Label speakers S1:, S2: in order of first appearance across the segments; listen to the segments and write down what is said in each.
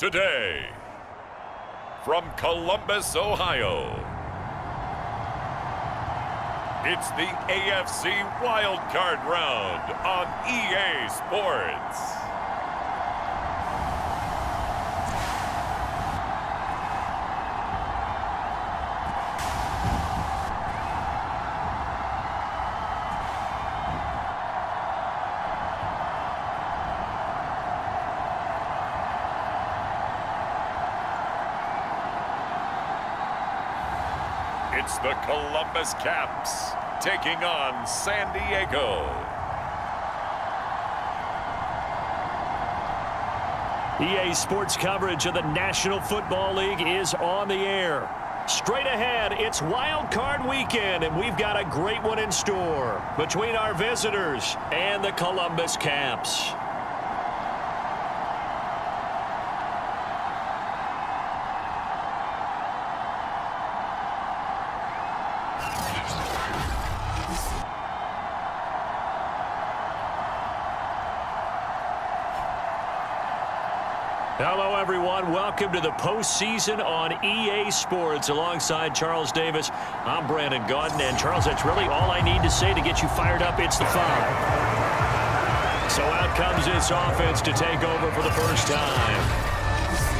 S1: today, from Columbus, Ohio, it's the AFC Wildcard Round on EA Sports. It's the Columbus Caps taking on San Diego.
S2: EA Sports coverage of the National Football League is on the air. Straight ahead, it's Wild Card Weekend, and we've got a great one in store between our visitors and the Columbus Caps. Hello, everyone. Welcome to the postseason on EA Sports. Alongside Charles Davis, I'm Brandon Gaudin. And, Charles, that's really all I need to say to get you fired up. It's the five. So out comes this offense to take over for the first time.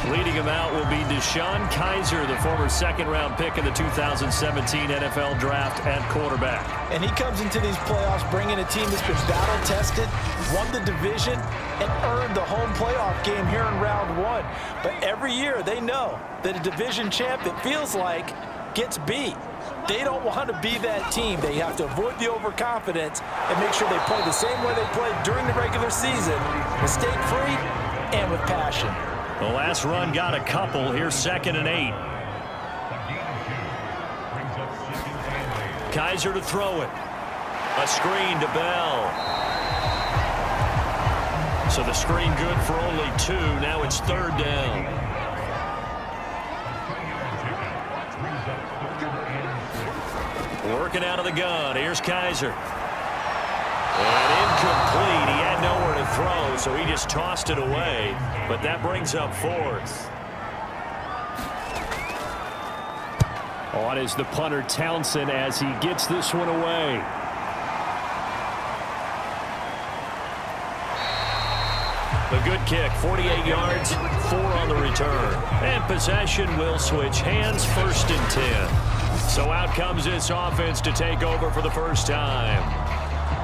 S2: Leading him out will be DeShone Kizer, the former second-round pick in the 2017 NFL Draft at quarterback.
S3: And he comes into these playoffs bringing a team that's been battle-tested, won the division, and earned the home playoff game here in round one. But every year they know that a division champ, it feels like, gets beat. They don't want to be that team. They have to avoid the overconfidence and make sure they play the same way they played during the regular season, mistake-free and with passion.
S2: The last run got a couple. Here's 2nd and 8. Kizer to throw it. A screen to Bell. So the screen good for only 2. Now it's 3rd down. Working out of the gun. Here's Kizer. And incomplete. He had nowhere to throw, so he just tossed it away. But that brings up 4th. On is the punter Townsend as he gets this one away. A good kick, 48 yards, 4 on the return. And possession will switch hands, 1st and 10. So out comes this offense to take over for the first time.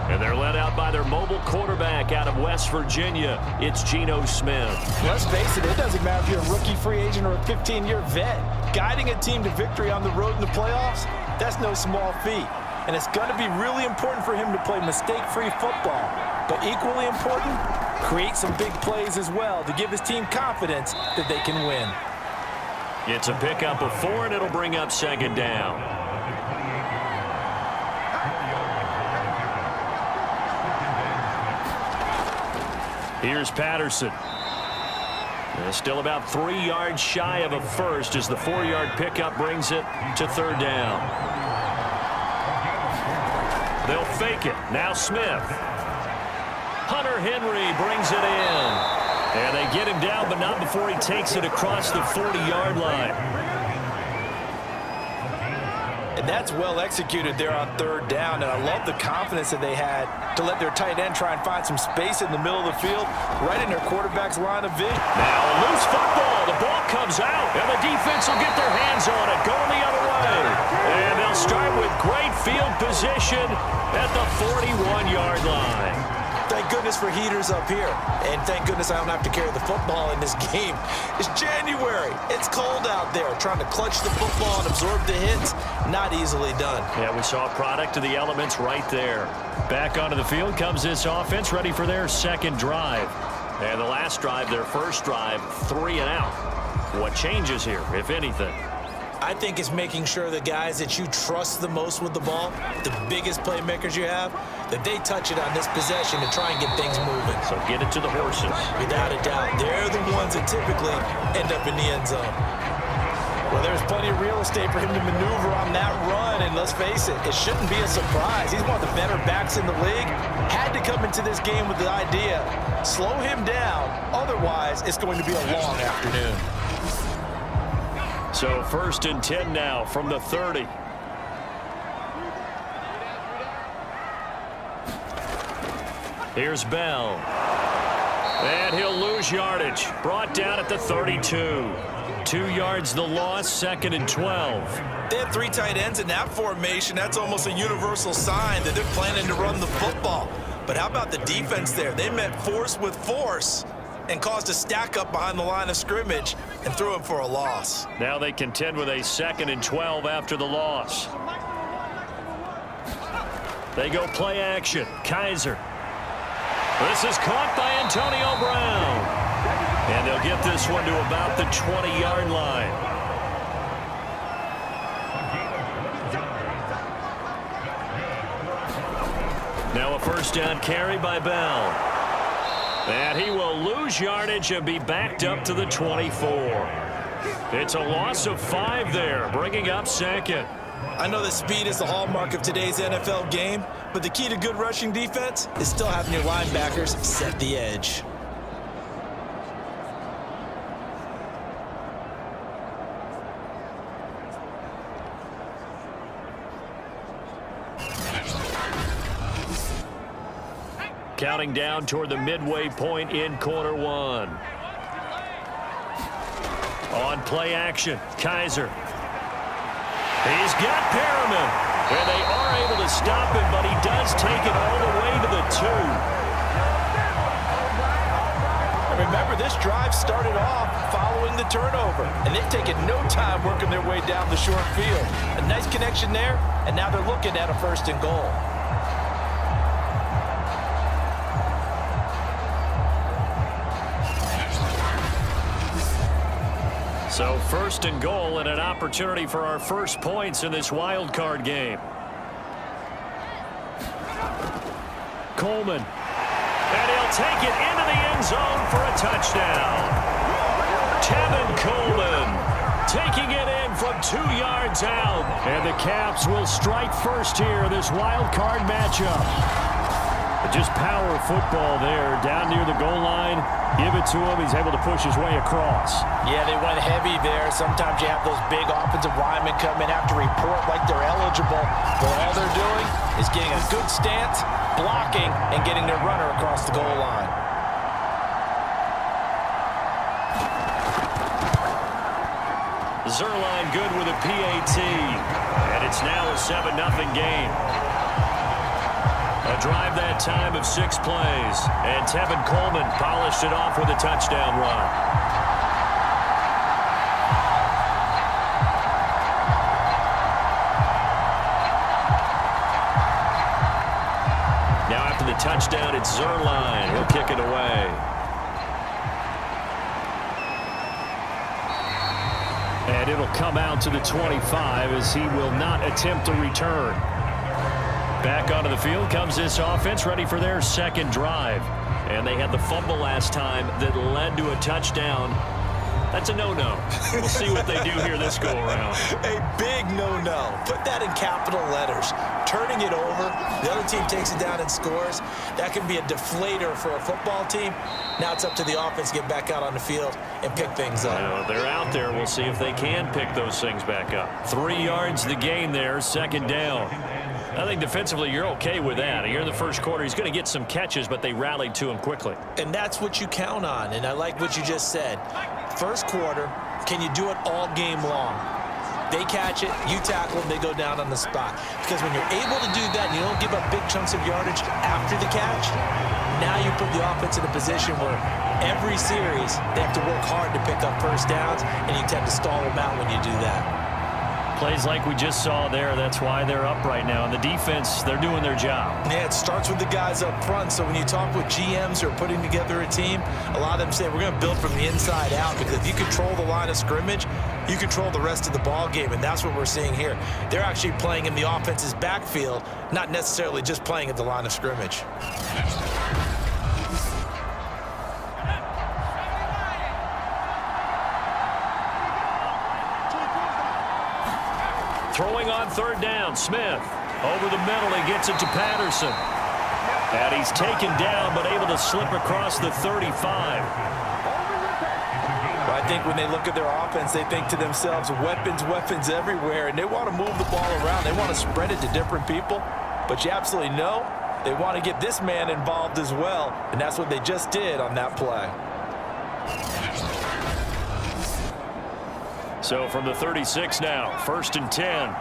S2: And they're led out by their mobile quarterback out of West Virginia. It's Geno Smith.
S3: Let's face it, it doesn't matter if you're a rookie free agent or a 15-year vet. Guiding a team to victory on the road in the playoffs, that's no small feat. And it's going to be really important for him to play mistake-free football. But equally important, create some big plays as well to give his team confidence that they can win.
S2: It's a pickup of 4, and it'll bring up 2nd down. Here's Patterson. Still about 3 yards shy of a first as the 4-yard pickup brings it to 3rd down. They'll fake it. Now Smith. Hunter Henry brings it in. And they get him down, but not before he takes it across the 40-yard line.
S3: And that's well executed there on 3rd down, and I love the confidence that they had to let their tight end try and find some space in the middle of the field, right in their quarterback's line of vision.
S2: Now a loose football. The ball comes out, and the defense will get their hands on it, going the other way. And they'll start with great field position at the 41-yard line.
S3: Thank goodness for heaters up here. And thank goodness I don't have to carry the football in this game. It's January. It's cold out there. Trying to clutch the football and absorb the hits, not easily done.
S2: Yeah, we saw a product of the elements right there. Back onto the field comes this offense, ready for their 2nd drive. And the last drive, their first drive, 3 and out. What changes here, if anything?
S3: I think it's making sure the guys that you trust the most with the ball, the biggest playmakers you have, that they touch it on this possession to try and get things moving.
S2: So get it to the horses.
S3: Without a doubt. They're the ones that typically end up in the end zone. Well, there's plenty of real estate for him to maneuver on that run, and let's face it, it shouldn't be a surprise. He's one of the better backs in the league. Had to come into this game with the idea, slow him down, otherwise it's going to be a long afternoon.
S2: So 1st and 10 now from the 30. Here's Bell. And he'll lose yardage. Brought down at the 32. 2 yards the loss, 2nd and 12.
S3: They had 3 tight ends in that formation. That's almost a universal sign that they're planning to run the football. But how about the defense there? They met force with force and caused a stack up behind the line of scrimmage and threw him for a loss.
S2: Now they contend with a 2nd and 12 after the loss. They go play action. Kaiser. This is caught by Antonio Brown. And they'll get this one to about the 20-yard line. Now a 1st down carry by Bell. And he will lose yardage and be backed up to the 24. It's a loss of 5 there, bringing up 2nd.
S3: I know that speed is the hallmark of today's NFL game, but the key to good rushing defense is still having your linebackers set the edge.
S2: Counting down toward the midway point in quarter 1. On play action, Kaiser. He's got Perriman, and they are able to stop him, but he does take it all the way to the 2.
S3: Remember, this drive started off following the turnover, and they've taken no time working their way down the short field. A nice connection there, and now they're looking at a 1st and goal.
S2: So 1st and goal and an opportunity for our first points in this wild card game. Coleman. And he'll take it into the end zone for a touchdown. Tevin Coleman taking it in from 2 yards out. And the Caps will strike first here in this wild card matchup. Just power football there down near the goal line. Give it to him. He's able to push his way across.
S3: Yeah, they went heavy there. Sometimes you have those big offensive linemen come in after report like they're eligible. But all they're doing is getting a good stance, blocking, and getting their runner across the goal line.
S2: Zerline good with a PAT. And it's now a 7-0 game. A drive that time of 6 plays. And Tevin Coleman polished it off with a touchdown run. Now after the touchdown, it's Zerline. He'll kick it away. And it'll come out to the 25 as he will not attempt a return. Back onto the field comes this offense, ready for their 2nd drive. And they had the fumble last time that led to a touchdown. That's a no-no. We'll see what they do here this go-around.
S3: A big no-no. Put that in capital letters. Turning it over, the other team takes it down and scores. That can be a deflator for a football team. Now it's up to the offense to get back out on the field and pick things up.
S2: Well, they're out there. We'll see if they can pick those things back up. 3 yards the gain there, 2nd down. I think defensively you're okay with that. Here in the first quarter, he's going to get some catches, but they rallied to him quickly.
S3: And that's what you count on, and I like what you just said. First quarter, can you do it all game long? They catch it, you tackle them, they go down on the spot. Because when you're able to do that and you don't give up big chunks of yardage after the catch, now you put the offense in a position where every series they have to work hard to pick up 1st downs, and you tend to stall them out when you do that.
S2: Plays like we just saw there, that's why they're up right now. And the defense, they're doing their job.
S3: Yeah, it starts with the guys up front. So when you talk with GMs who are putting together a team, a lot of them say we're going to build from the inside out, because if you control the line of scrimmage, you control the rest of the ball game, and that's what we're seeing here. They're actually playing in the offense's backfield, not necessarily just playing at the line of scrimmage.
S2: Throwing on third down, Smith. Over the middle, he gets it to Patterson. And he's taken down, but able to slip across the 35.
S3: Well, I think when they look at their offense, they think to themselves, weapons, weapons everywhere, and they want to move the ball around. They want to spread it to different people, but you absolutely know they want to get this man involved as well, and that's what they just did on that play.
S2: So from the 36 now, 1st and 10.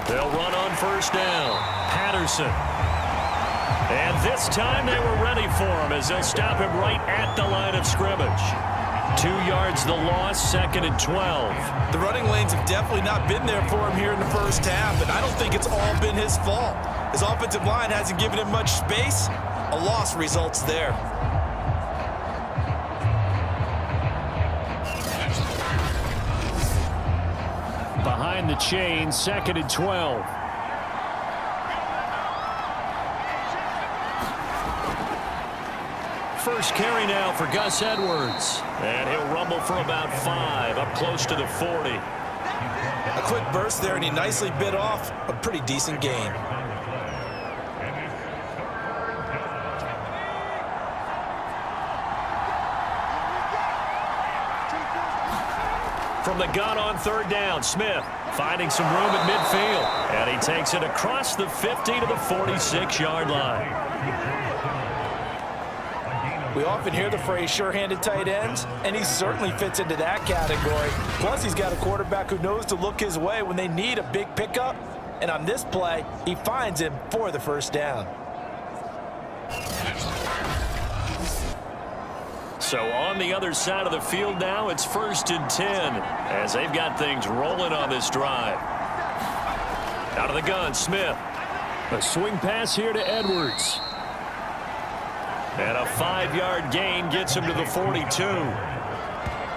S2: They'll run on first down. Patterson. And this time they were ready for him as they'll stop him right at the line of scrimmage. 2 yards the loss, 2nd and 12.
S3: The running lanes have definitely not been there for him here in the first half, and I don't think it's all been his fault. His offensive line hasn't given him much space. A loss results there.
S2: Behind the chain, 2nd and 12. First carry now for Gus Edwards. And he'll rumble for about 5, up close to the 40.
S3: A quick burst there, and he nicely bit off a pretty decent gain.
S2: From the gun on third down, Smith finding some room at midfield. And he takes it across the 50 to the 46-yard line.
S3: We often hear the phrase sure-handed tight ends, and he certainly fits into that category. Plus, he's got a quarterback who knows to look his way when they need a big pickup. And on this play, he finds him for the first down.
S2: So on the other side of the field now, it's 1st and 10 as they've got things rolling on this drive. Out of the gun, Smith. A swing pass here to Edwards. And a 5-yard gain gets him to the 42.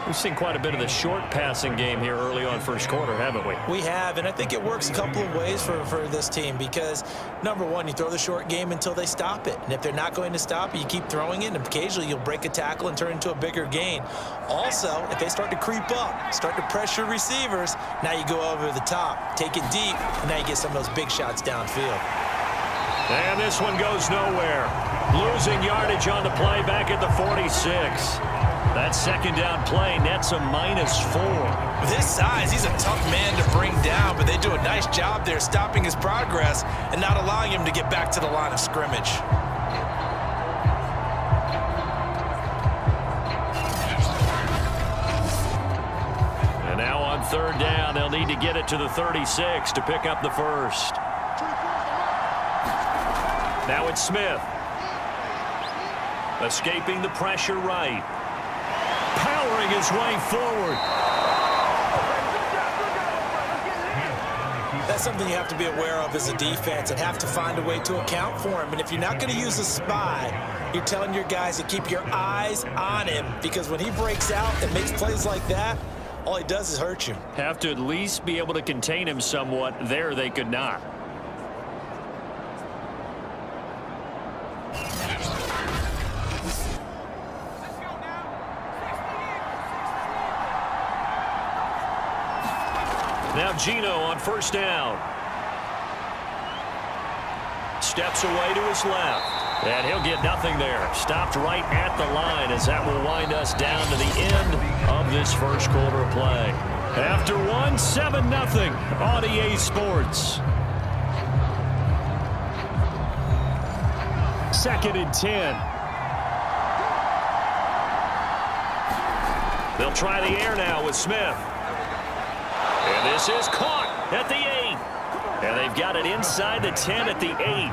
S2: We've seen quite a bit of the short passing game here early on first quarter, haven't we?
S4: We have, and I think it works a couple of ways for this team because, number one, you throw the short game until they stop it. And if they're not going to stop it, you keep throwing it, and occasionally you'll break a tackle and turn into a bigger gain. Also, if they start to creep up, start to pressure receivers, now you go over the top, take it deep, and now you get some of those big shots downfield.
S2: And this one goes nowhere. Losing yardage on the play back at the 46. That second down play nets a -4.
S3: With his size, he's a tough man to bring down, but they do a nice job there stopping his progress and not allowing him to get back to the line of scrimmage.
S2: And now on third down, they'll need to get it to the 36 to pick up the first. Now it's Smith. Escaping the pressure right. Powering his way forward.
S4: That's something you have to be aware of as a defense and have to find a way to account for him. And if you're not going to use a spy, you're telling your guys to keep your eyes on him because when he breaks out and makes plays like that, all he does is hurt you.
S2: Have to at least be able to contain him somewhat. There they could not. Now Gino on first down. Steps away to his left. And he'll get nothing there. Stopped right at the line as that will wind us down to the end of this first quarter of play. After one, 7-0 on EA Sports. 2nd and 10. They'll try the air now with Smith. And this is caught at the 8. And they've got it inside the 10 at the 8.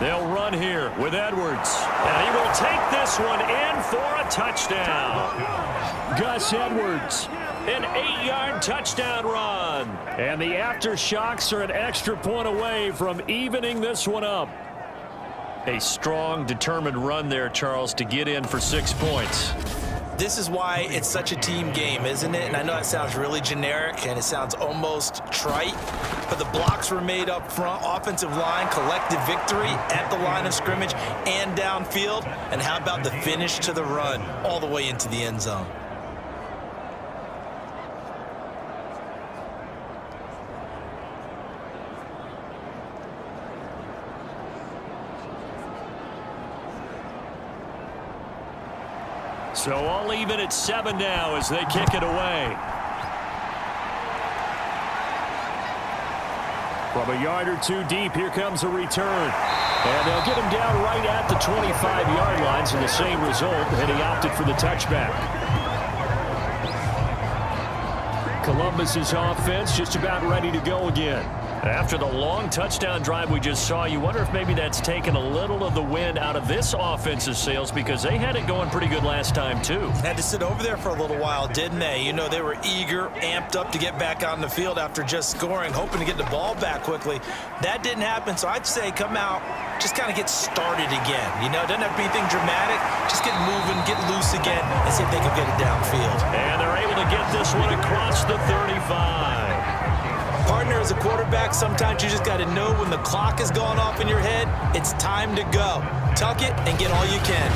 S2: They'll run here with Edwards. And he will take this one in for a touchdown. Gus Edwards, an 8-yard touchdown run. And the Aftershocks are an extra point away from evening this one up. A strong, determined run there, Charles, to get in for 6 points.
S4: This is why it's such a team game, isn't it? And I know it sounds really generic and it sounds almost trite, but the blocks were made up front, offensive line, collective victory at the line of scrimmage and downfield. And how about the finish to the run all the way into the end zone?
S2: So all even at 7 now as they kick it away. From a yard or two deep, here comes a return. And they'll get him down right at the 25-yard line, so the same result, and he opted for the touchback. Columbus's offense just about ready to go again. After the long touchdown drive we just saw, you wonder if maybe that's taken a little of the wind out of this offense's sails because they had it going pretty good last time, too.
S4: Had to sit over there for a little while, didn't they? You know, they were eager, amped up to get back out on the field after just scoring, hoping to get the ball back quickly. That didn't happen, so I'd say come out, just kind of get started again. You know, it doesn't have to be anything dramatic. Just get moving, get loose again, and see if they can get it downfield.
S2: And they're able to get this one across the 35.
S4: Partner, as a quarterback, sometimes you just got to know when the clock is going off in your head, it's time to go. Tuck it and get all you can.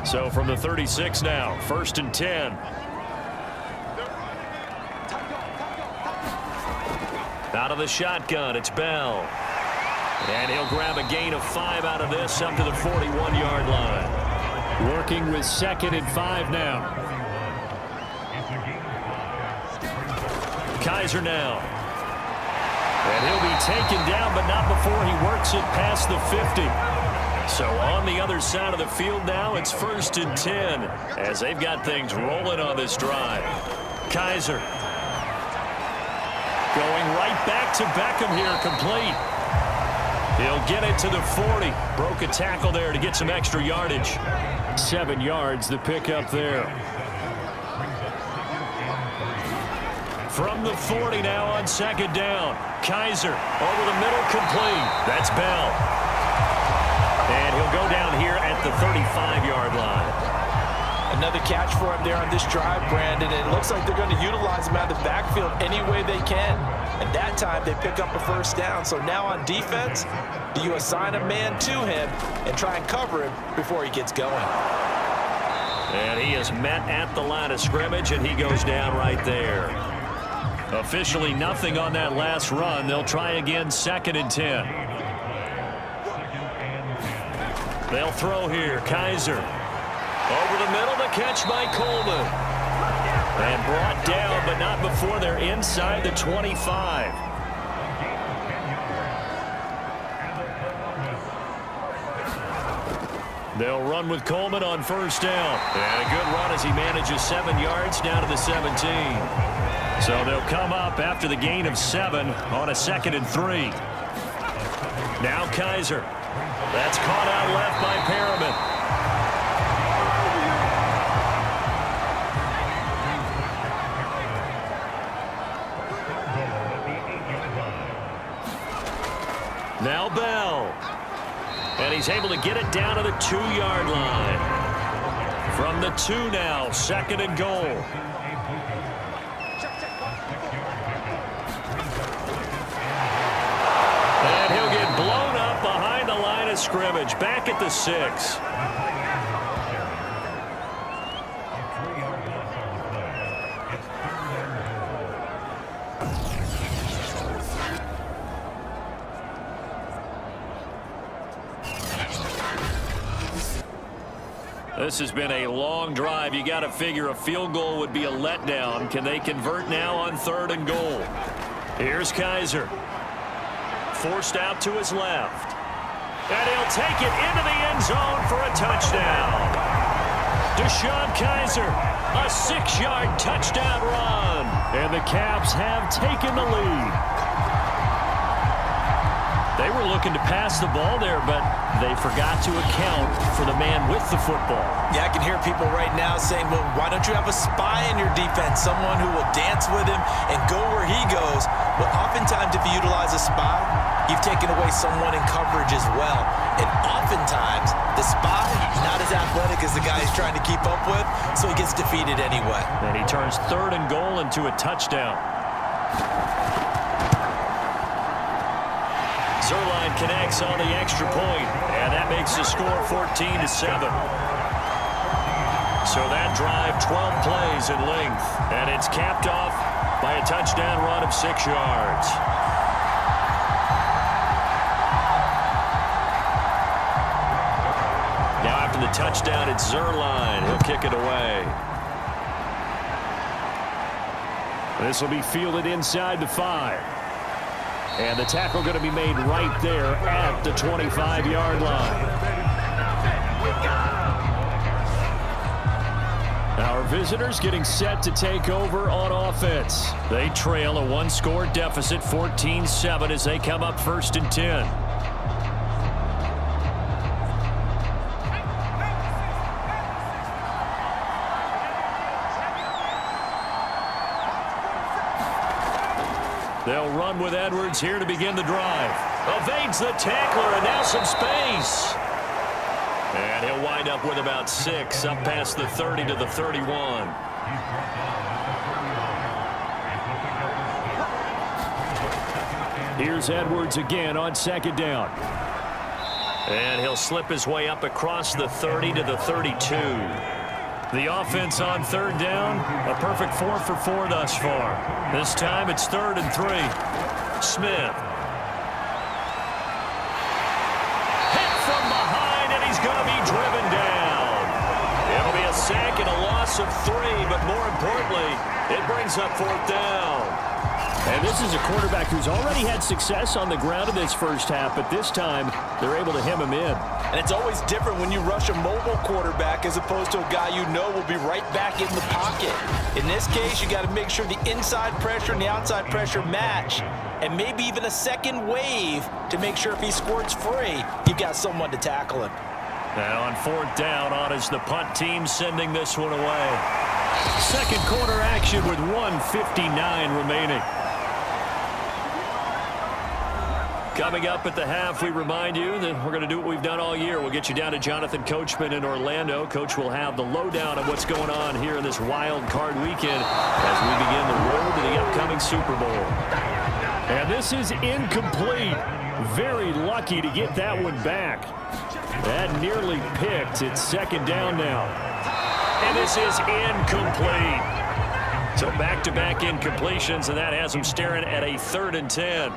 S2: So from the 36 now, 1st and 10. Out of the shotgun, it's Bell. And he'll grab a gain of 5 out of this up to the 41-yard line. Working with 2nd and 5 now. Kaiser now. And he'll be taken down, but not before he works it past the 50. So on the other side of the field now, it's 1st and 10 as they've got things rolling on this drive. Kaiser going right back to Beckham here, complete. He'll get it to the 40. Broke a tackle there to get some extra yardage. 7 yards, the pickup there. From the 40 now on 2nd down. Kaiser over the middle, complete. That's Bell. And he'll go down here at the 35-yard line.
S3: Another catch for him there on this drive, Brandon. And it looks like they're going to utilize him out of the backfield any way they can. And that time they pick up a 1st down. So now on defense, do you assign a man to him and try and cover him before he gets going?
S2: And he is met at the line of scrimmage, and he goes down right there. Officially nothing on that last run. They'll try again, 2nd and 10. They'll throw here. Kaiser over the middle, the catch by Coleman. And brought down, but not before they're inside the 25. They'll run with Coleman on 1st down. And a good run as he manages 7 yards down to the 17. So they'll come up after the gain of 7 on a 2nd and 3. Now Kaiser. That's caught out left by Perriman. Now Bell. And he's able to get it down to the 2-yard line. From the 2 now, 2nd and goal. And he'll get blown up behind the line of scrimmage. Back at the 6. This has been a long drive. You got to figure a field goal would be a letdown. Can they convert now on 3rd and goal? Here's Kaiser. Forced out to his left. And he'll take it into the end zone for a touchdown. Deshaun Kaiser, a 6-yard touchdown run. And the Caps have taken the lead. They were looking to pass the ball there, but they forgot to account for the man with the football.
S4: Yeah, I can hear people right now saying, well, why don't you have a spy in your defense, someone who will dance with him and go where he goes? But oftentimes, if you utilize a spy, you've taken away someone in coverage as well. And oftentimes, the spy not as athletic as the guy he's trying to keep up with, so he gets defeated anyway.
S2: And he turns 3rd and goal into a touchdown. Zerline connects on the extra point, and that makes the score 14-7. So that drive, 12 plays in length, and it's capped off by a touchdown run of 6 yards. Now after the touchdown, it's Zerline. He'll kick it away. This will be fielded inside the 5. And the tackle going to be made right there at the 25-yard line. Our visitors getting set to take over on offense. They trail a 1-score deficit, 14-7, as they come up 1st and 10. They'll run with Edwards here to begin the drive. Evades the tackler, and now some space. And he'll wind up with about 6, up past the 30 to the 31. Here's Edwards again on 2nd down. And he'll slip his way up across the 30 to the 32. The offense on 3rd down, a perfect 4 for 4 thus far. This time it's 3rd and 3. Smith. Hit from behind, and he's going to be driven down. It'll be a sack and a loss of 3, but more importantly, it brings up 4th down.
S5: And this is a quarterback who's already had success on the ground in this first half, but this time they're able to hem him in.
S3: And it's always different when you rush a mobile quarterback as opposed to a guy you know will be right back in the pocket. In this case, you got to make sure the inside pressure and the outside pressure match, and maybe even a second wave to make sure if he squirts free, you've got someone to tackle him.
S2: And on 4th down, on is the punt team sending this one away. 2nd quarter action with 1:59 remaining. Coming up at the half, we remind you that we're going to do what we've done all year. We'll get you down to Jonathan Coachman in Orlando. Coach will have the lowdown of what's going on here in this wild card weekend as we begin the road to the upcoming Super Bowl.
S5: And this is incomplete. Very lucky to get that one back. That nearly picked. It's 2nd down now.
S2: And this is incomplete. So back-to-back incompletions, and that has them staring at a 3rd and 10.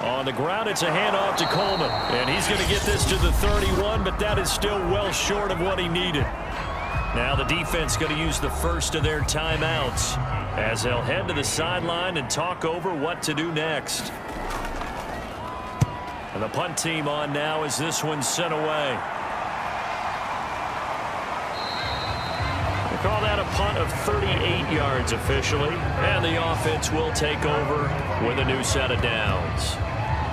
S2: On the ground, it's a handoff to Coleman. And he's going to get this to the 31, but that is still well short of what he needed. Now the defense going to use the first of their timeouts as they'll head to the sideline and talk over what to do next. And the punt team on now as this one's sent away. They call that a punt of 38 yards officially. And the offense will take over with a new set of downs.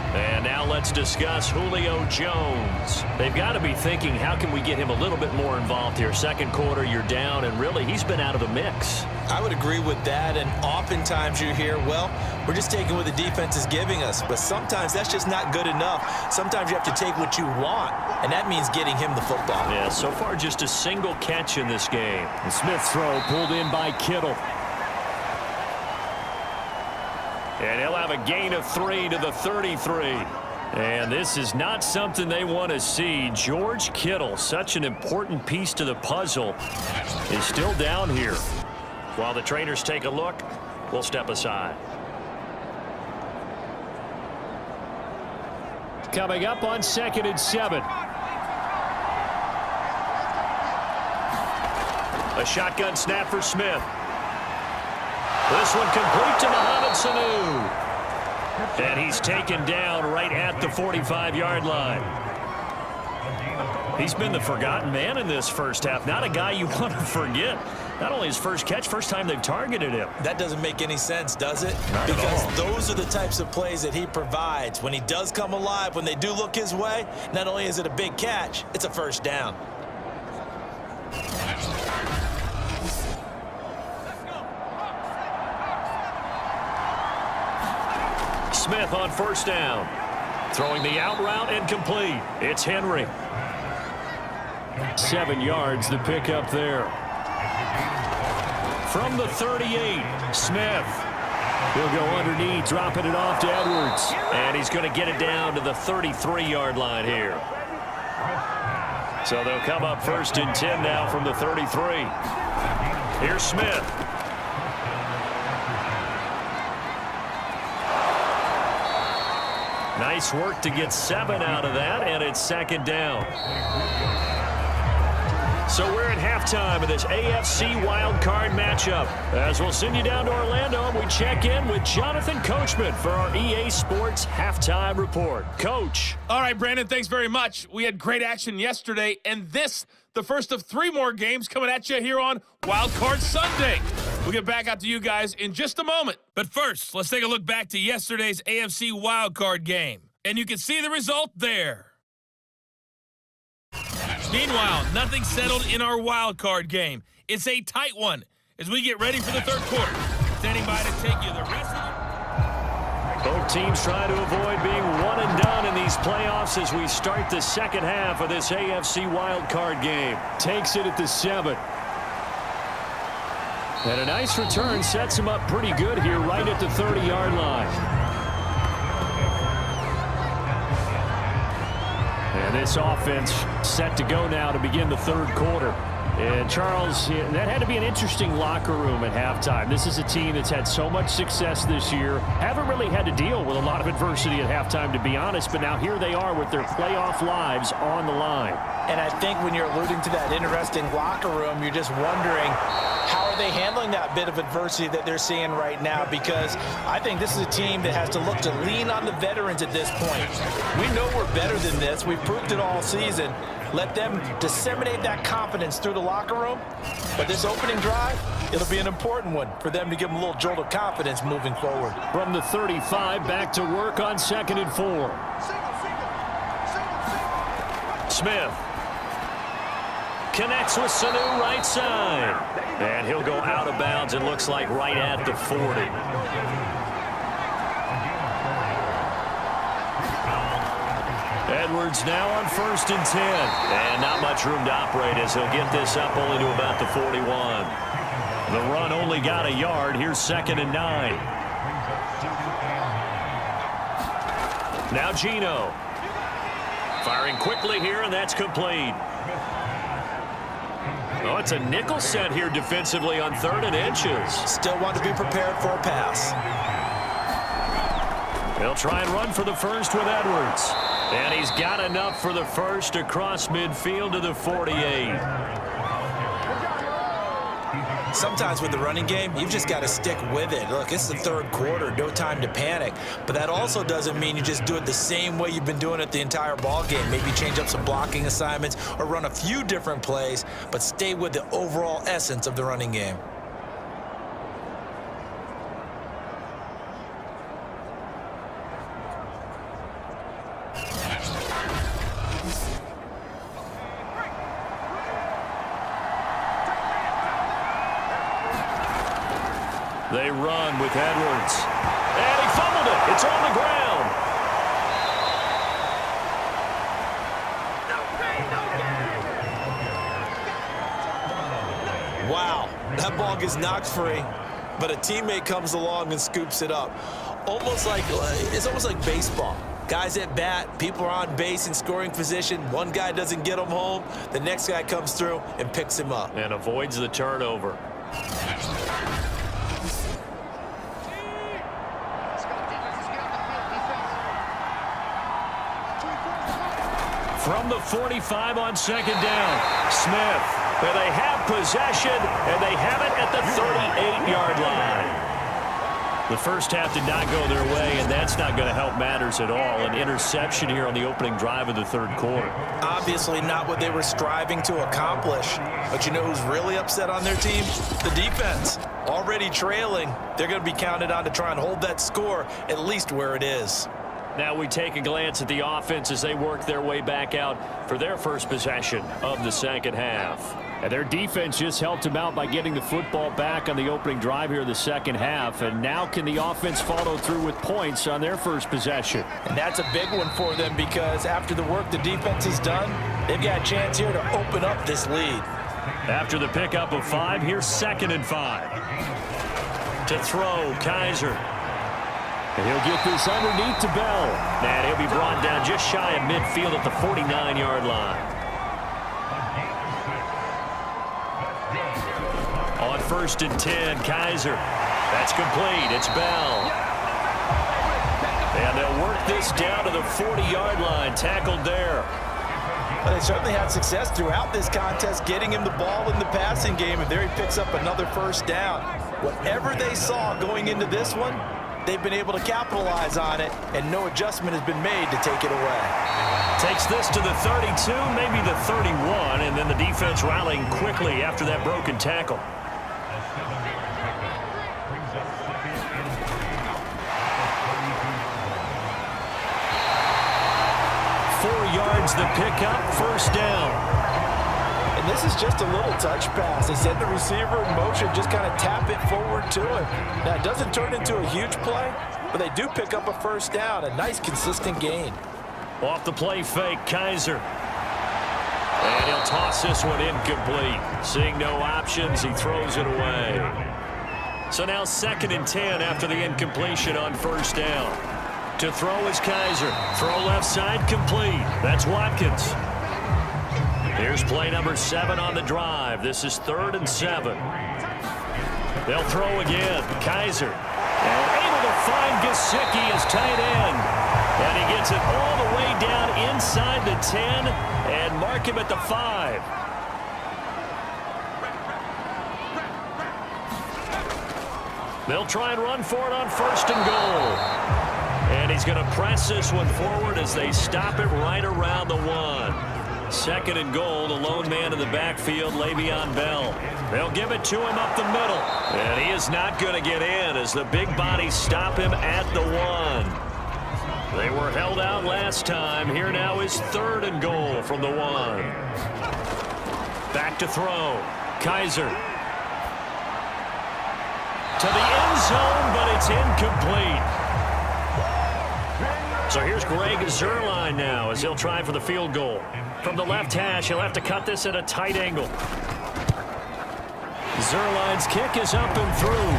S2: And now let's discuss Julio Jones. They've got to be thinking, how can we get him a little bit more involved here? 2nd quarter, you're down, and really, he's been out of the mix.
S4: I would agree with that, and oftentimes you hear, well, we're just taking what the defense is giving us, but sometimes that's just not good enough. Sometimes you have to take what you want, and that means getting him the football.
S2: Yeah, so far just a single catch in this game.
S5: The Smith throw pulled in by Kittle.
S2: And he'll have a gain of 3 to the 33. And this is not something they want to see. George Kittle, such an important piece to the puzzle, is still down here. While the trainers take a look, we'll step aside.
S5: Coming up on 2nd and 7.
S2: A shotgun snap for Smith. This one complete to Mohamed Sanu. And he's taken down right at the 45-yard line. He's been the forgotten man in this first half. Not a guy you want to forget. Not only his first catch, first time they've targeted him.
S4: That doesn't make any sense, does it?
S2: Not at
S4: because
S2: all.
S4: those are the types of plays that he provides. When he does come alive, when they do look his way, not only is it a big catch, it's a first down.
S2: Smith on first down. Throwing the out route and complete. It's Henry.
S5: 7 yards, the pickup there.
S2: From the 38, Smith. He'll go underneath, dropping it off to Edwards. And he's going to get it down to the 33-yard line here. So they'll come up 1st and 10 now from the 33. Here's Smith. Nice work to get 7 out of that, and it's 2nd down. So we're at halftime of this AFC wildcard matchup. As we'll send you down to Orlando, and we check in with Jonathan Coachman for our EA Sports Halftime Report. Coach.
S6: All right, Brandon, thanks very much. We had great action yesterday, and this, the first of 3 more games coming at you here on Wildcard Sunday. We'll get back out to you guys in just a moment. But first, let's take a look back to yesterday's AFC wildcard game. And you can see the result there. Meanwhile, nothing settled in our wild card game. It's a tight one as we get ready for the 3rd quarter. Standing by to take you the rest of the...
S2: Both teams trying to avoid being one and done in these playoffs as we start the 2nd half of this AFC wild card game.
S5: Takes it at the 7. And a nice return sets him up pretty good here right at the 30-yard line. And this offense set to go now to begin the 3rd quarter. And Charles, that had to be an interesting locker room at halftime. This is a team that's had so much success this year. Haven't really had to deal with a lot of adversity at halftime, to be honest. But now here they are with their playoff lives on the line.
S3: And I think when you're alluding to that interesting locker room, you're just wondering, how are they handling that bit of adversity that they're seeing right now? Because I think this is a team that has to look to lean on the veterans at this point. We know we're better than this. We've proved it all season. Let them disseminate that confidence through the locker room. But this opening drive, it'll be an important one for them to give them a little jolt of confidence moving forward.
S5: From the 35, back to work on 2nd and 4.
S2: Smith connects with Sanu right side. And he'll go out of bounds, it looks like right at the 40. Edwards now on 1st and 10. And not much room to operate as he'll get this up only to about the 41. The run only got a yard. Here's 2nd and 9. Now Gino. Firing quickly here, and that's complete. Oh, it's a nickel set here defensively on 3rd and inches.
S4: Still want to be prepared for a pass.
S2: They'll try and run for the 1st with Edwards. And he's got enough for the 1st across midfield to the 48.
S4: Sometimes with the running game, you've just got to stick with it. Look, it's the 3rd quarter, no time to panic. But that also doesn't mean you just do it the same way you've been doing it the entire ball game. Maybe change up some blocking assignments or run a few different plays, but stay with the overall essence of the running game.
S2: They run with Edwards. And he fumbled it. It's on the ground.
S4: Wow, that ball gets knocked free, but a teammate comes along and scoops it up. It's almost like baseball. Guys at bat, people are on base in scoring position. One guy doesn't get him home. The next guy comes through and picks him up.
S2: And avoids the turnover. From the 45 on 2nd down, Smith. And they have possession, and they have it at the 38-yard line. The first half did not go their way, and that's not going to help matters at all. An interception here on the opening drive of the 3rd quarter.
S4: Obviously not what they were striving to accomplish. But you know who's really upset on their team? The defense. Already trailing, they're going to be counted on to try and hold that score at least where it is.
S2: Now we take a glance at the offense as they work their way back out for their first possession of the 2nd half.
S5: And their defense just helped them out by getting the football back on the opening drive here in the second half. And now can the offense follow through with points on their first possession?
S3: And that's a big one for them because after the work the defense has done, they've got a chance here to open up this lead.
S5: After the pickup of 5, here's 2nd and 5. To throw, Kaiser. And he'll get this underneath to Bell. And he'll be brought down just shy of midfield at the 49-yard line. On 1st and 10, Kaiser. That's complete. It's Bell. And they'll work this down to the 40-yard line. Tackled there.
S3: Well, they certainly had success throughout this contest getting him the ball in the passing game, and there he picks up another first down. Whatever they saw going into this one, they've been able to capitalize on it, and no adjustment has been made to take it away.
S5: Takes this to the 32, maybe the 31, and then the defense rallying quickly after that broken tackle. The pickup, first down.
S3: And this is just a little touch pass. They send the receiver in motion, just kind of tap it forward to him. Now, it doesn't turn into a huge play, but they do pick up a first down, a nice, consistent gain.
S5: Off the play fake, Kaiser. And he'll toss this one incomplete. Seeing no options, he throws it away. So now 2nd and 10 after the incompletion on first down. To throw is Kaiser. Throw left side complete. That's Watkins. Here's play number 7 on the drive. This is 3rd and 7. They'll throw again. Kaiser. And able to find Gesicki as tight end. And he gets it all the way down inside the 10 and mark him at the 5. They'll try and run for it on 1st and goal. And he's going to press this one forward as they stop it right around the 1. 2nd and goal, the lone man in the backfield, Le'Veon Bell. They'll give it to him up the middle. And he is not going to get in as the big bodies stop him at the 1. They were held out last time. Here now is 3rd and goal from the 1. Back to throw. Kaiser. To the end zone, but it's incomplete. So here's Greg Zuerlein now as he'll try for the field goal. From the left hash, he'll have to cut this at a tight angle. Zuerlein's kick is up and through.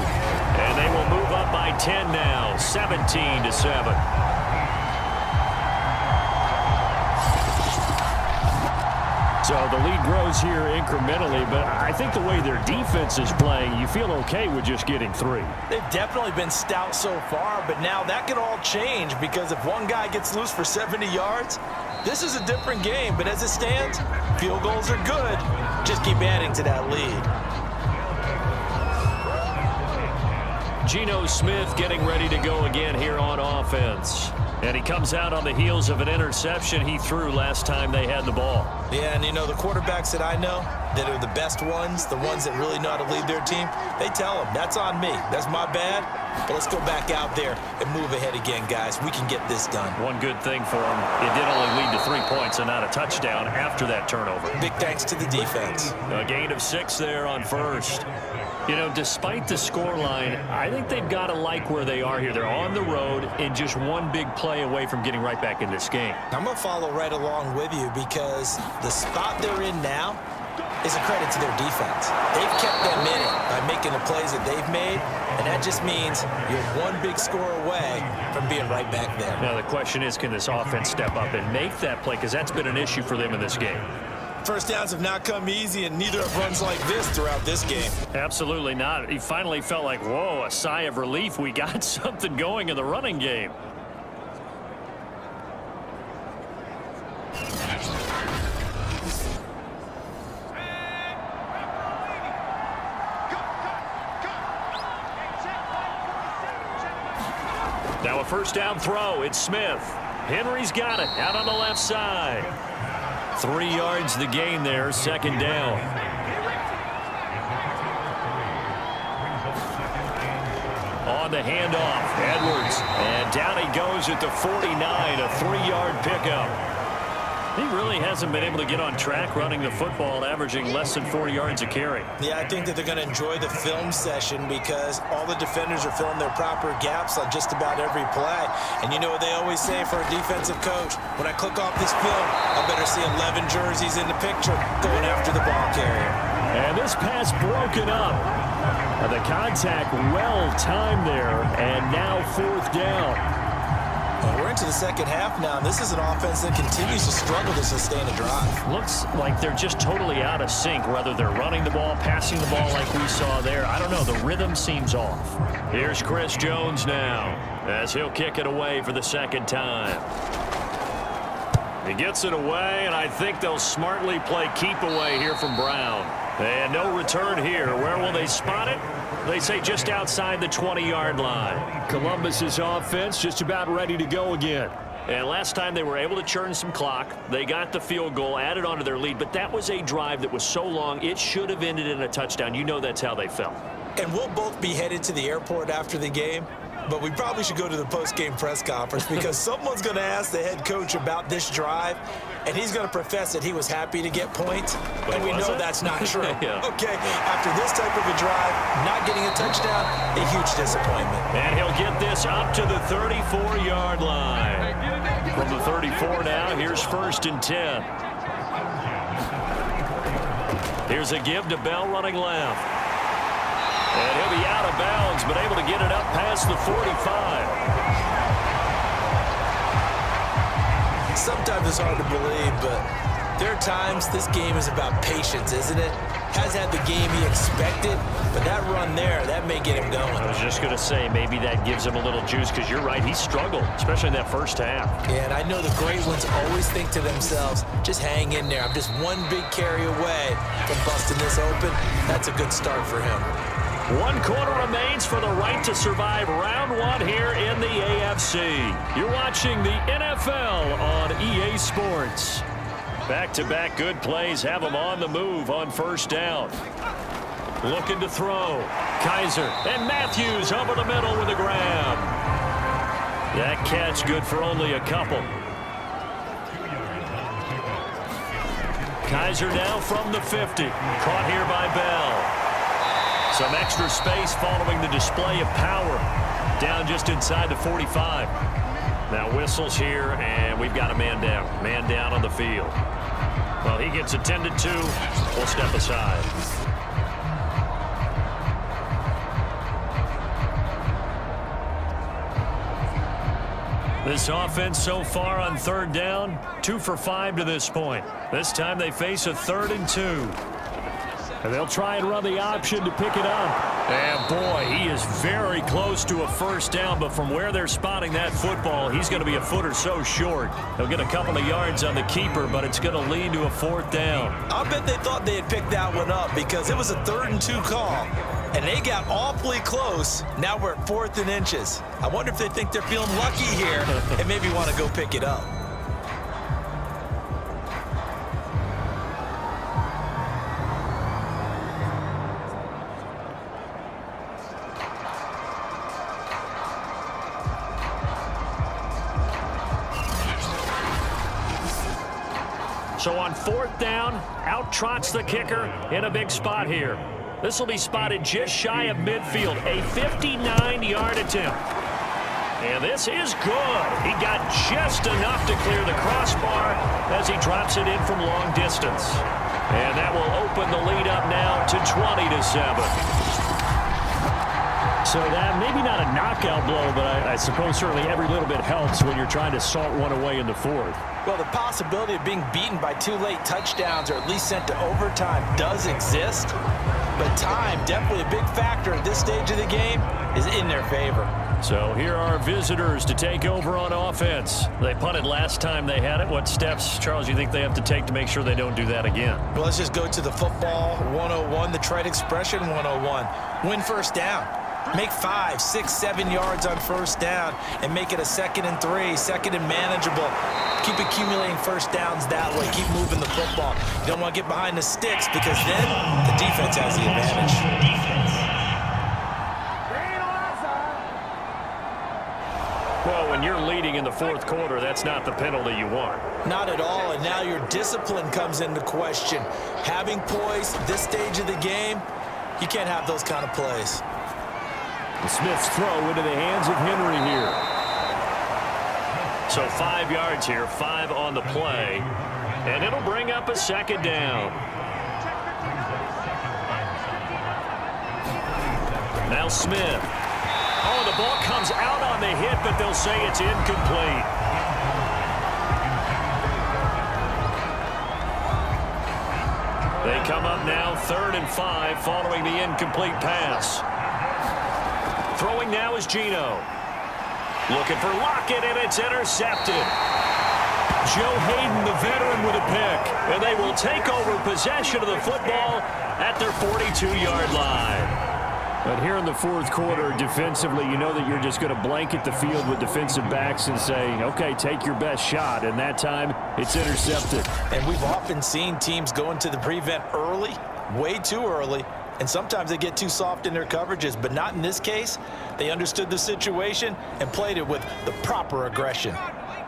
S5: And they will move up by 10 now, 17-7. So the lead grows here incrementally, but I think the way their defense is playing, you feel okay with just getting 3.
S3: They've definitely been stout so far, but now that could all change because if one guy gets loose for 70 yards, this is a different game. But as it stands, field goals are good. Just keep adding to that lead.
S5: Geno Smith getting ready to go again here on offense. And he comes out on the heels of an interception he threw last time they had the ball.
S4: Yeah, and you know, the quarterbacks that I know that are the best ones, the ones that really know how to lead their team, they tell them, that's on me. That's my bad. But let's go back out there and move ahead again, guys. We can get this done.
S5: One good thing for him, it did only lead to 3 points and not a touchdown after that turnover.
S4: Big thanks to the defense.
S5: A gain of 6 there on first. You know, despite the scoreline, I think they've got to like where they are here. They're on the road and just one big play away from getting right back in this game.
S4: I'm going to follow right along with you because the spot they're in now is a credit to their defense. They've kept them in it by making the plays that they've made, and that just means you're one big score away from being right back there.
S5: Now the question is, can this offense step up and make that play? Because that's been an issue for them in this game.
S4: First downs have not come easy, and neither have runs like this throughout this game.
S5: Absolutely not. He finally felt like, whoa, a sigh of relief. We got something going in the running game. Now a first down throw. It's Smith. Henry's got it out on the left side. 3 yards the gain there, second down. On the handoff, Edwards. And down he goes at the 49, a 3-yard pickup.
S2: He really hasn't been able to get on track running the football, averaging less than 4 yards a carry.
S4: Yeah, I think that they're going to enjoy the film session because all the defenders are filling their proper gaps on just about every play. And you know what they always say for a defensive coach? When I click off this film, I better see 11 jerseys in the picture going after the ball carrier.
S5: And this pass broken up. The contact well timed there, and now 4th down.
S4: Well, we're into the second half now, and this is an offense that continues to struggle to sustain a drive.
S2: Looks like they're just totally out of sync, whether they're running the ball, passing the ball like we saw there. I don't know. The rhythm seems off. Here's Chris Jones now as he'll kick it away for the second time. He gets it away, and I think they'll smartly play keep away here from Brown. And no return here. Where will they spot it? They say just outside the 20-yard line.
S5: Columbus's offense just about ready to go again.
S2: And last time they were able to churn some clock. They got the field goal, added onto their lead, but that was a drive that was so long it should have ended in a touchdown. You know that's how they felt.
S4: And we'll both be headed to the airport after the game, but we probably should go to the post-game press conference because someone's going to ask the head coach about this drive, and he's going to profess that he was happy to get points, and we know that's not true.
S2: Yeah.
S4: Okay, after this type of a drive, not getting a touchdown, a huge disappointment.
S2: And he'll get this up to the 34-yard line. From the 34 now, here's 1st and 10. Here's a give to Bell running left. And he'll be out of bounds, but able to get it up past the 45.
S4: Sometimes it's hard to believe, but there are times this game is about patience, isn't it? Has had the game he expected, but that run there, that may get him going.
S2: I was just going to say, maybe that gives him a little juice, because you're right, he struggled, especially in that first half.
S4: Yeah, and I know the great ones always think to themselves, just hang in there. I'm just one big carry away from busting this open. That's a good start for him.
S2: 1 quarter remains for the right to survive round 1 here in the AFC. You're watching the NFL on EA Sports. Back-to-back good plays have them on the move on 1st down. Looking to throw. Kaiser and Matthews over the middle with a grab. That catch good for only a couple. Kaiser now from the 50. Caught here by Bell. Some extra space following the display of power. Down just inside the 45. Now whistles here, and we've got a man down. Man down on the field. Well, he gets attended to. We'll step aside. This offense so far on 3rd down, 2 for 5 to this point. This time they face a 3rd and 2.
S5: And they'll try and run the option to pick it up.
S2: And boy, he is very close to a 1st down, but from where they're spotting that football, he's going to be a foot or so short. He'll get a couple of yards on the keeper, but it's going to lead to a 4th down.
S4: I'll bet they thought they had picked that one up because it was a 3rd and 2 call, and they got awfully close. Now we're at 4th and inches. I wonder if they think they're feeling lucky here and maybe want to go pick it up.
S2: So on 4th down, out trots the kicker in a big spot here. This will be spotted just shy of midfield, a 59-yard attempt. And this is good. He got just enough to clear the crossbar as he drops it in from long distance. And that will open the lead up now to 20-7.
S5: So that maybe not a knockout blow, but I suppose certainly every little bit helps when you're trying to salt one away in the 4th.
S3: Well, the possibility of being beaten by 2 late touchdowns or at least sent to overtime does exist, but time, definitely a big factor at this stage of the game, is in their favor.
S2: So here are visitors to take over on offense. They punted last time they had it. What steps, Charles, you think they have to take to make sure they don't do that again?
S4: Well, let's just go to the football 101, the trade expression 101. Win 1st down. Make 5, 6, 7 yards on 1st down and make it a 2nd and 3, 2nd and manageable. Keep accumulating 1st downs that way. Keep moving the football. You don't want to get behind the sticks because then the defense has the advantage.
S2: Well, when when you're leading in the fourth quarter, that's not the penalty you want.
S3: Not at all, and now your discipline comes into question. Having poise at this stage of the game, you can't have those kind of plays.
S5: Smith's throw into the hands of Henry here.
S2: So 5 yards here, 5 on the play, and it'll bring up a second down. Now Smith. Oh, the ball comes out on the hit, but they'll say it's incomplete. They come up now 3rd and 5 following the incomplete pass. Throwing now is Geno. Looking for Lockett, and it's intercepted. Joe Hayden, the veteran, with a pick. And they will take over possession of the football at their 42-yard line.
S5: But here in the fourth quarter, defensively, you know that you're just going to blanket the field with defensive backs and say, okay, take your best shot. And that time, it's intercepted.
S3: And we've often seen teams go into the prevent early, way too early, and sometimes they get too soft in their coverages, but not in this case. They understood the situation and played it with the proper aggression.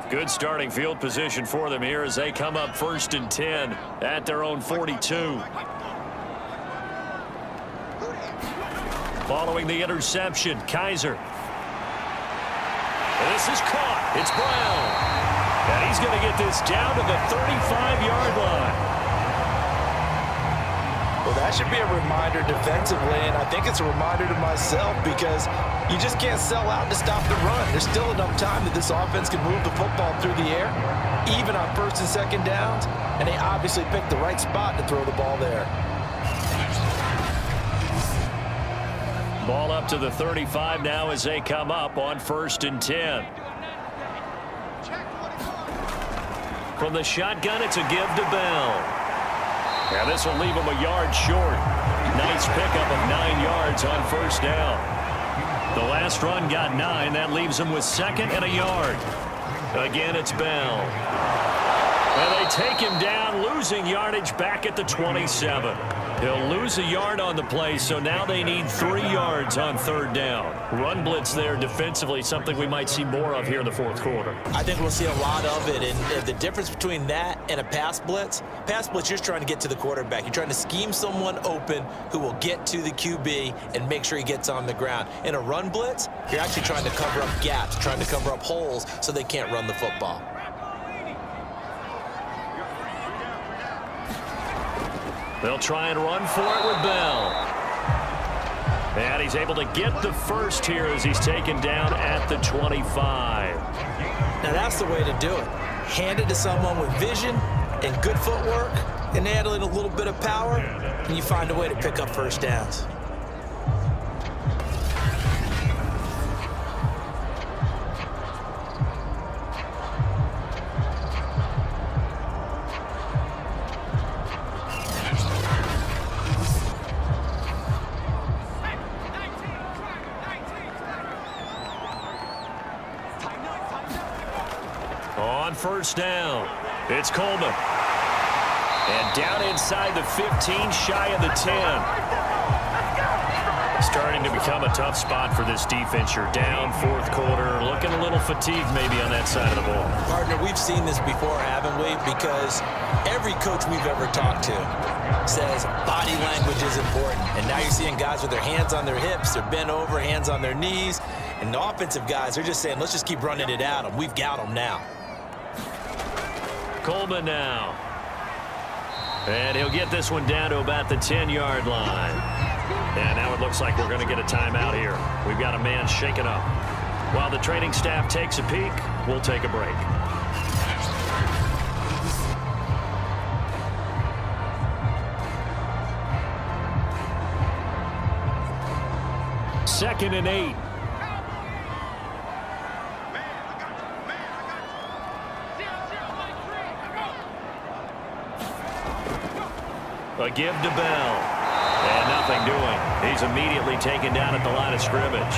S2: Good starting field position for them here as they come up 1st and 10 at their own 42. Following the interception, Kaiser. This is caught. It's Brown. And he's going to get this down to the 35-yard line.
S3: Well, that should be a reminder defensively, and I think it's a reminder to myself because you just can't sell out to stop the run. There's still enough time that this offense can move the football through the air, even on 1st and 2nd downs, and they obviously picked the right spot to throw the ball there.
S2: Ball up to the 35 now as they come up on 1st and 10. From the shotgun, it's a give to Bell. Yeah, this will leave him a yard short. Nice pickup of 9 yards on 1st down. The last run got 9. That leaves him with 2nd and a yard. Again, it's Bell. And they take him down, losing yardage back at the 27. He'll lose a yard on the play, so now they need 3 yards on 3rd down. Run blitz there defensively, something we might see more of here in the fourth quarter.
S3: I think we'll see a lot of it, and the difference between that and a pass blitz, you're just trying to get to the quarterback. You're trying to scheme someone open who will get to the QB and make sure he gets on the ground. In a run blitz, you're actually trying to cover up gaps, trying to cover up holes so they can't run the football.
S2: They'll try and run for it with Bell. And he's able to get the first here as he's taken down at the 25.
S3: Now that's the way to do it. Hand it to someone with vision and good footwork, and add in a little bit of power, and you find a way to pick up 1st downs.
S2: On 1st down, it's Coleman. And down inside the 15, shy of the 10. Starting to become a tough spot for this defense. You're down 4th quarter, looking a little fatigued maybe on that side of the ball.
S3: Partner, we've seen this before, haven't we? Because every coach we've ever talked to says body language is important. And now you're seeing guys with their hands on their hips, they're bent over, hands on their knees. And the offensive guys, they're just saying, let's just keep running it at them. We've got them now.
S2: Coleman now. And he'll get this one down to about the 10-yard line. And now it looks like we're going to get a timeout here. We've got a man shaken up. While the training staff takes a peek, we'll take a break. Second and 8. A give to Bell. And nothing doing. He's immediately taken down at the line of scrimmage.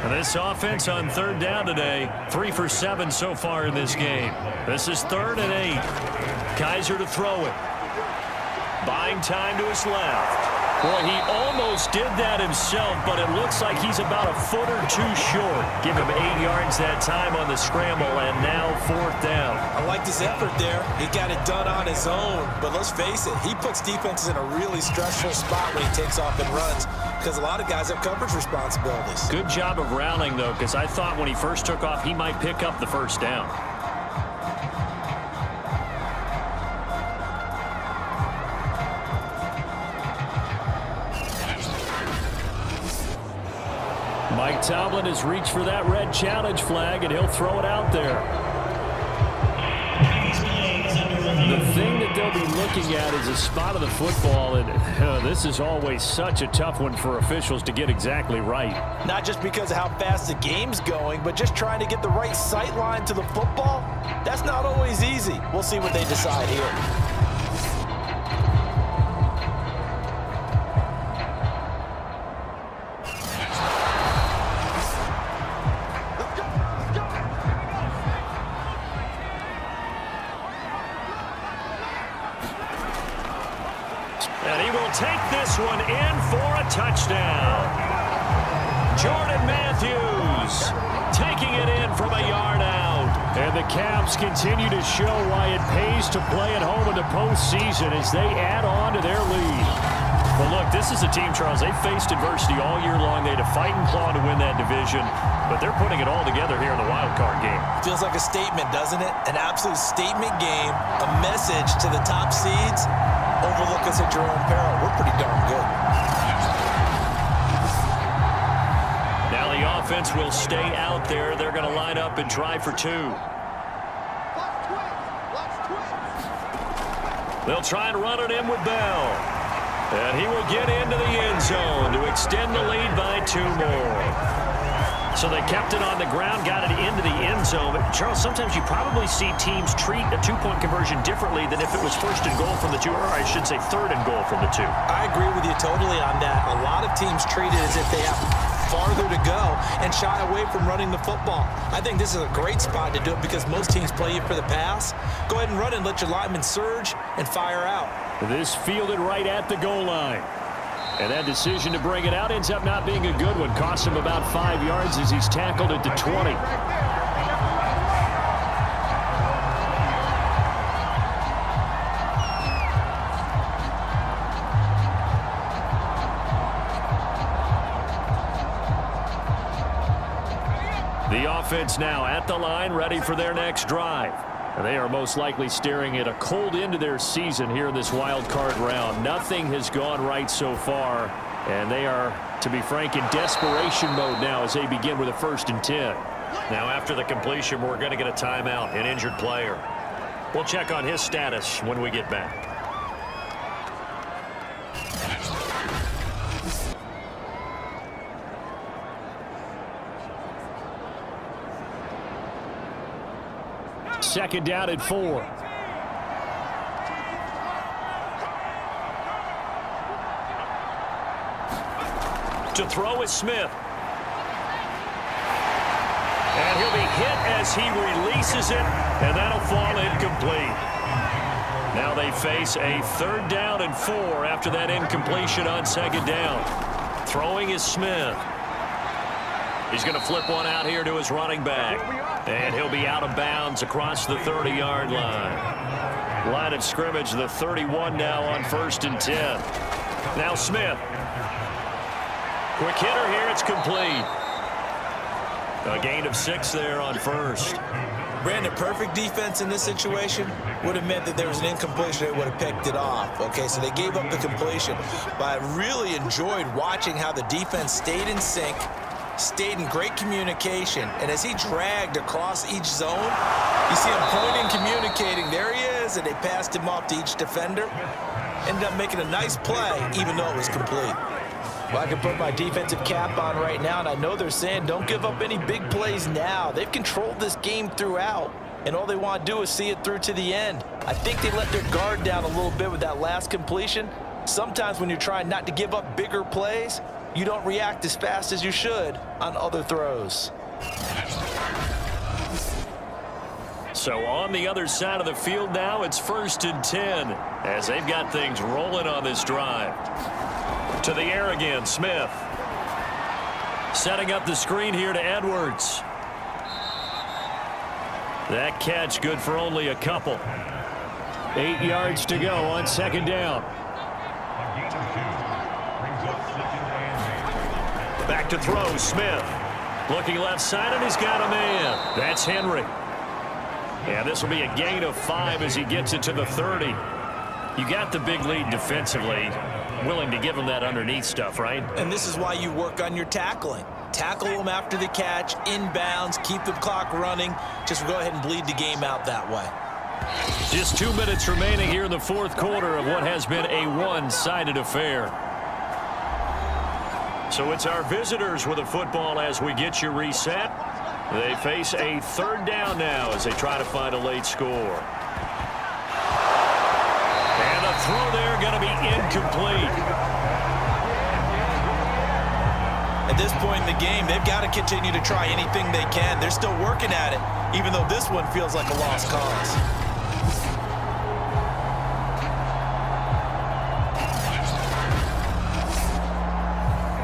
S2: And this offense on 3rd down today, 3 for 7 so far in this game. This is 3rd and 8. Kaiser to throw it. Buying time to his left. Boy, he almost did that himself, but it looks like he's about a foot or two short. Give him 8 yards that time on the scramble, and now 4th down.
S4: I liked his effort there. He got it done on his own. But let's face it, he puts defenses in a really stressful spot when he takes off and runs because a lot of guys have coverage responsibilities.
S2: Good job of rallying, though, because I thought when he first took off, he might pick up the 1st down. Mike Tomlin has reached for that red challenge flag, and he'll throw it out there. The thing that they'll be looking at is a spot of the football, and this is always such a tough one for officials to get exactly right.
S3: Not just because of how fast the game's going, but just trying to get the right sight line to the football. That's not always easy. We'll see what they decide here.
S2: And he will take this one in for a touchdown. Jordan Matthews taking it in from a yard out. And the Caps continue to show why it pays to play at home in the postseason as they add on to their lead. Well, look, this is a team, Charles, they faced adversity all year long. They had to fight and claw to win that division, but they're putting it all together here in the wild card game.
S4: Feels like a statement, doesn't it? An absolute statement game, a message to the top seeds. Overlook us at your own peril. We're pretty darn good.
S2: Now the offense will stay out there. They're going to line up and try for 2. They'll try and run it in with Bell. And he will get into the end zone to extend the lead by 2 more. So they kept it on the ground, got it into the end zone. But Charles, sometimes you probably see teams treat a 2-point conversion differently than if it was 1st and goal from the 2, or I should say 3rd and goal from the 2.
S4: I agree with you totally on that. A lot of teams treat it as if they have farther to go and shy away from running the football. I think this is a great spot to do it because most teams play you for the pass. Go ahead and run and let your linemen surge and fire out.
S2: This fielded right at the goal line. And that decision to bring it out ends up not being a good one. Costs him about 5 yards as he's tackled at the 20. The offense now at the line, ready for their next drive. And they are most likely staring at a cold end to their season here in this wild card round. Nothing has gone right so far, and they are, to be frank, in desperation mode now as they begin with a 1st and 10. Now after the completion, we're going to get a timeout, an injured player. We'll check on his status when we get back. Second down at 4. To throw is Smith. And he'll be hit as he releases it, and that'll fall incomplete. Now they face a 3rd down and 4 after that incompletion on 2nd down. Throwing is Smith. He's going to flip one out here to his running back. And he'll be out of bounds across the 30-yard line. Line of scrimmage, the 31 now on 1st and 10. Now Smith. Quick hitter here, it's complete. A gain of 6 there on 1st.
S4: Brandon, perfect defense in this situation would have meant that there was an incompletion. They would have picked it off. Okay, so they gave up the completion. But I really enjoyed watching how the defense stayed in sync, stayed in great communication, and as he dragged across each zone, you see him pointing, communicating. There he is, and they passed him off to each defender. Ended up making a nice play, even though it was complete.
S3: Well, I can put my defensive cap on right now, and I know they're saying don't give up any big plays now. They've controlled this game throughout, and all they want to do is see it through to the end. I think they let their guard down a little bit with that last completion. Sometimes when you're trying not to give up bigger plays, you don't react as fast as you should on other throws.
S2: So on the other side of the field now, it's 1st and 10 as they've got things rolling on this drive. To the air again, Smith. Setting up the screen here to Edwards. That catch good for only a couple. 8 yards to go on second down. Back to throw, Smith. Looking left side, and he's got a man. That's Henry. And this will be a gain of 5 as he gets it to the 30. You got the big lead defensively. Willing to give him that underneath stuff, right?
S4: And this is why you work on your tackling. Tackle them after the catch, inbounds, keep the clock running. Just go ahead and bleed the game out that way.
S2: Just 2 minutes remaining here in the fourth quarter of what has been a one-sided affair. So it's our visitors with the football as we get you reset. They face a third down now as they try to find a late score. And the throw there going to be incomplete.
S4: At this point in the game, they've got to continue to try anything they can. They're still working at it, even though this one feels like a lost cause.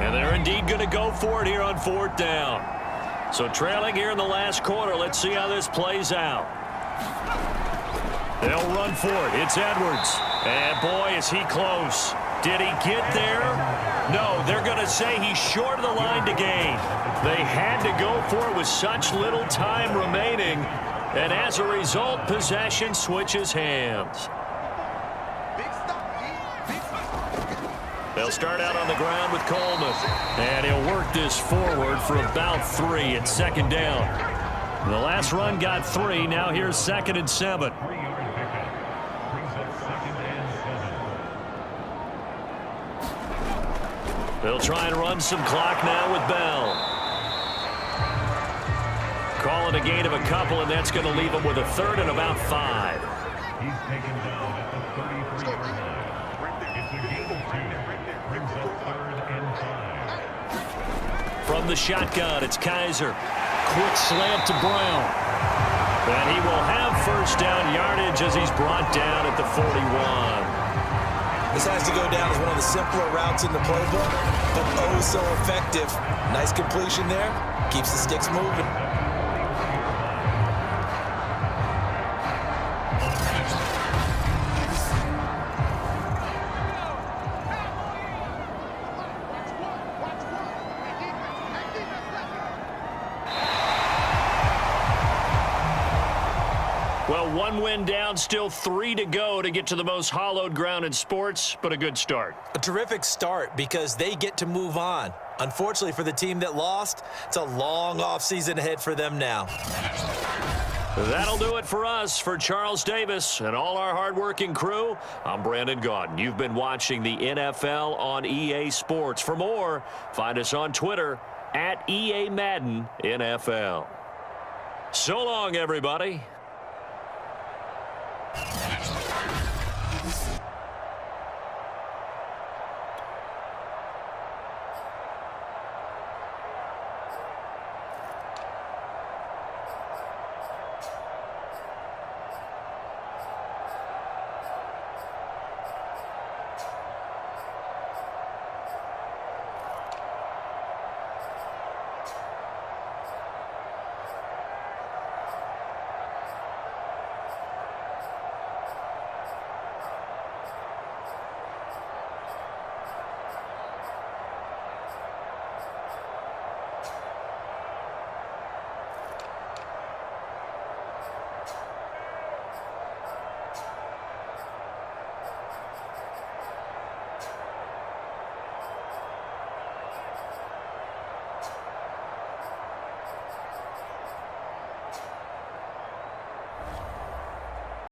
S2: And they're indeed going to go for it here on fourth down. So trailing here in the last quarter. Let's see how this plays out. They'll run for it. It's Edwards. And boy, is he close. Did he get there? No, they're going to say he's short of the line to gain. They had to go for it with such little time remaining. And as a result, possession switches hands. They'll start out on the ground with Coleman. And he'll work this forward for about 3 at second down. The last run got 3. Now here's 2nd and 7. They'll try and run some clock now with Bell. Call it a gain of a couple, and that's going to leave them with a third and about 5.
S7: He's taken down at the 33-yard line. It's a gain of 2. Brings up 3rd and 5.
S2: From the shotgun, it's Kaiser. Quick slant to Brown. And he will have first down yardage as he's brought down at the 41.
S4: This has to go down as one of the simpler routes in the playbook, but oh so effective. Nice completion there. Keeps the sticks moving.
S2: Well, 1 win down, still 3 to go to get to the most hallowed ground in sports, but a good start.
S4: A terrific start because they get to move on. Unfortunately for the team that lost, it's a long offseason ahead for them now.
S2: That'll do it for us. For Charles Davis and all our hardworking crew, I'm Brandon Gaudin. You've been watching the NFL on EA Sports. For more, find us on Twitter @EA Madden NFL. So long, everybody.